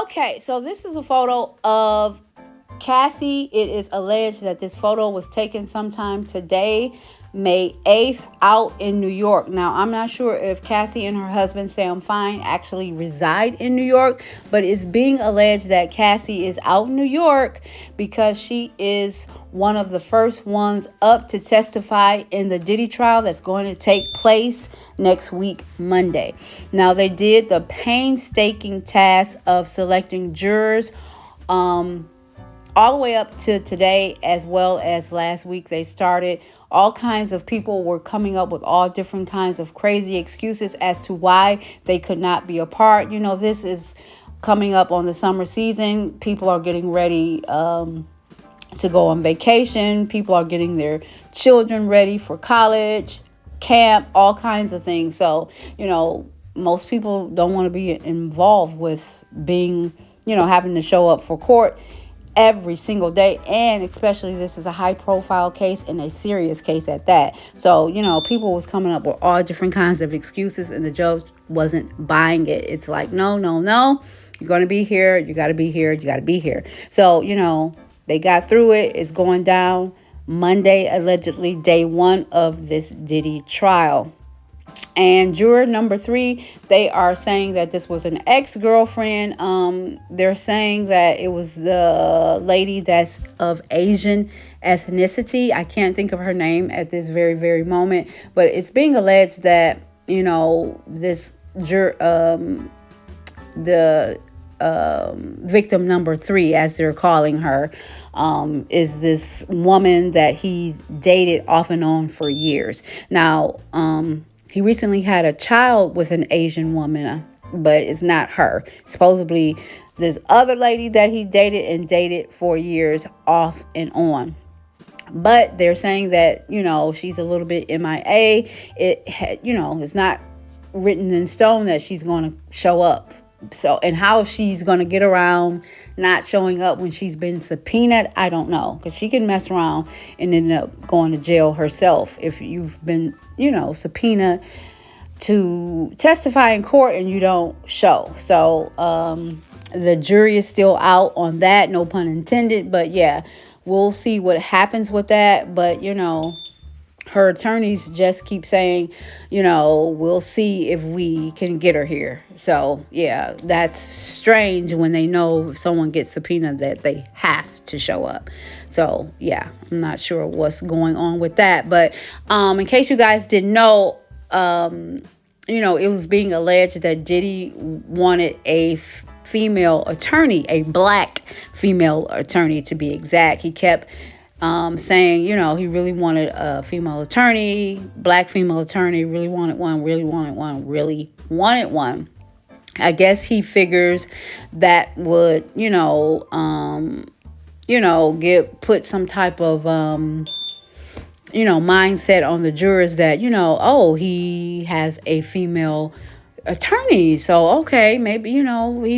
Okay, so this is a photo of Cassie. It is alleged that this photo was taken sometime today, May 8th, out in New York. Now, I'm not sure if Cassie and her husband, Sam Fine, actually reside in New York, but it's being alleged that Cassie is out in New York because she is one of the first ones up to testify in the Diddy trial that's going to take place next week, Monday. Now, they did the painstaking task of selecting jurors all the way up to today, as well as last week. They started. All kinds of people were coming up with all different kinds of crazy excuses as to why they could not be a part. You know, this is coming up on the summer season. People are getting ready to go on vacation. People are getting their children ready for college, camp, all kinds of things. So, you know, most people don't want to be involved with being, having to show up for court every single day, and especially this is a high profile case and a serious case at that. So, people was coming up with all different kinds of excuses, and the judge wasn't buying it. It's like, no, you're going to be here, you got to be here, you got to be here. So, they got through it. It's going down Monday, allegedly day one of this Diddy trial. And juror number 3, they are saying that this was an ex-girlfriend. They're saying that it was the lady that's of Asian ethnicity. I can't think of her name at this very, very moment. But it's being alleged that, this the victim number 3, as they're calling her, is this woman that he dated off and on for years. Now, he recently had a child with an Asian woman, but it's not her. Supposedly, this other lady that he dated for years off and on. But they're saying that, she's a little bit MIA. It's not written in stone that she's going to show up. So, and how she's going to get around not showing up when she's been subpoenaed, I don't know. Because she can mess around and end up going to jail herself if you've been, subpoenaed to testify in court and you don't show. So, the jury is still out on that, no pun intended. But yeah, we'll see what happens with that. But, her attorneys just keep saying, we'll see if we can get her here. So, yeah, that's strange when they know if someone gets subpoenaed that they have to show up. So, yeah, I'm not sure what's going on with that. But in case you guys didn't know, it was being alleged that Diddy wanted a female attorney, a black female attorney to be exact. He kept saying, he really wanted a female attorney, black female attorney, really wanted one. I guess he figures that would, put some type of, mindset on the jurors that, he has a female attorney. So, okay, maybe, he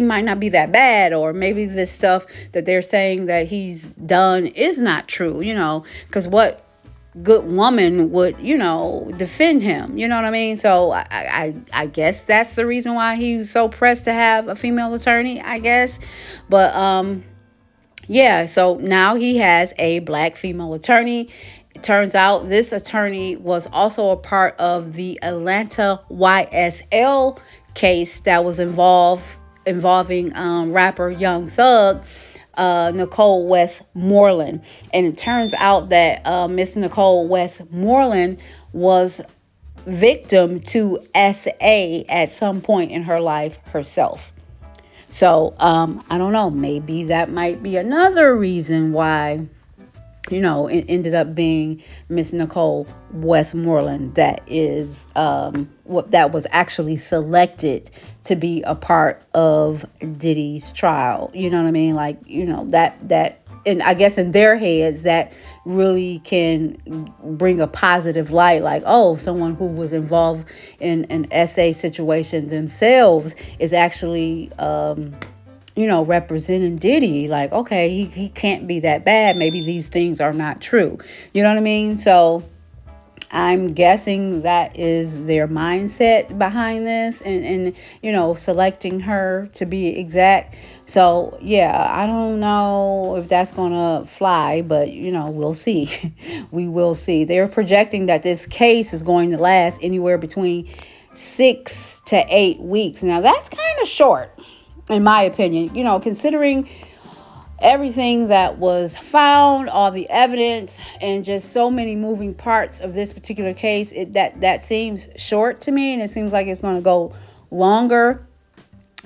might not be that bad, or maybe this stuff that they're saying that he's done is not true, because what good woman would, defend him? You know what I mean? So I guess that's the reason why he was so pressed to have a female attorney, I guess. But, yeah, so now he has a black female attorney. It turns out this attorney was also a part of the Atlanta YSL case that was involving rapper Young Thug, Nicole Westmoreland. And it turns out that Miss Nicole Westmoreland was victim to SA at some point in her life herself. So I don't know, maybe that might be another reason why it ended up being Miss Nicole Westmoreland that is that was actually selected to be a part of Diddy's trial. You know what I mean? Like, that, and I guess in their heads that really can bring a positive light. Like, oh, someone who was involved in an SA situation themselves is actually representing Diddy. Like, okay, he can't be that bad. Maybe these things are not true. You know what I mean? So I'm guessing that is their mindset behind this, and selecting her to be exact. So yeah, I don't know if that's gonna fly, but we'll see. We will see. They're projecting that this case is going to last anywhere between 6 to 8 weeks. Now that's kind of short, in my opinion, considering everything that was found, all the evidence, and just so many moving parts of this particular case. That seems short to me, and it seems like it's going to go longer.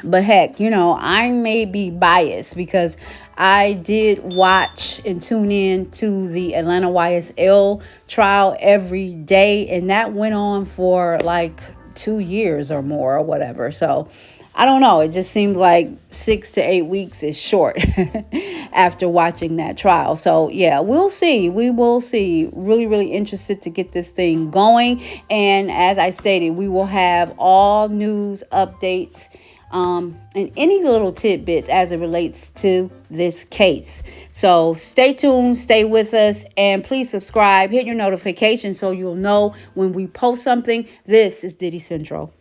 But heck, I may be biased because I did watch and tune in to the Atlanta YSL trial every day, and that went on for like 2 years or more or whatever. So I don't know. It just seems like 6 to 8 weeks is short after watching that trial. So yeah, we'll see. We will see. Really, really interested to get this thing going. And as I stated, we will have all news updates and any little tidbits as it relates to this case. So stay tuned, stay with us, and please subscribe, hit your notifications so you'll know when we post something. This is Diddy Central.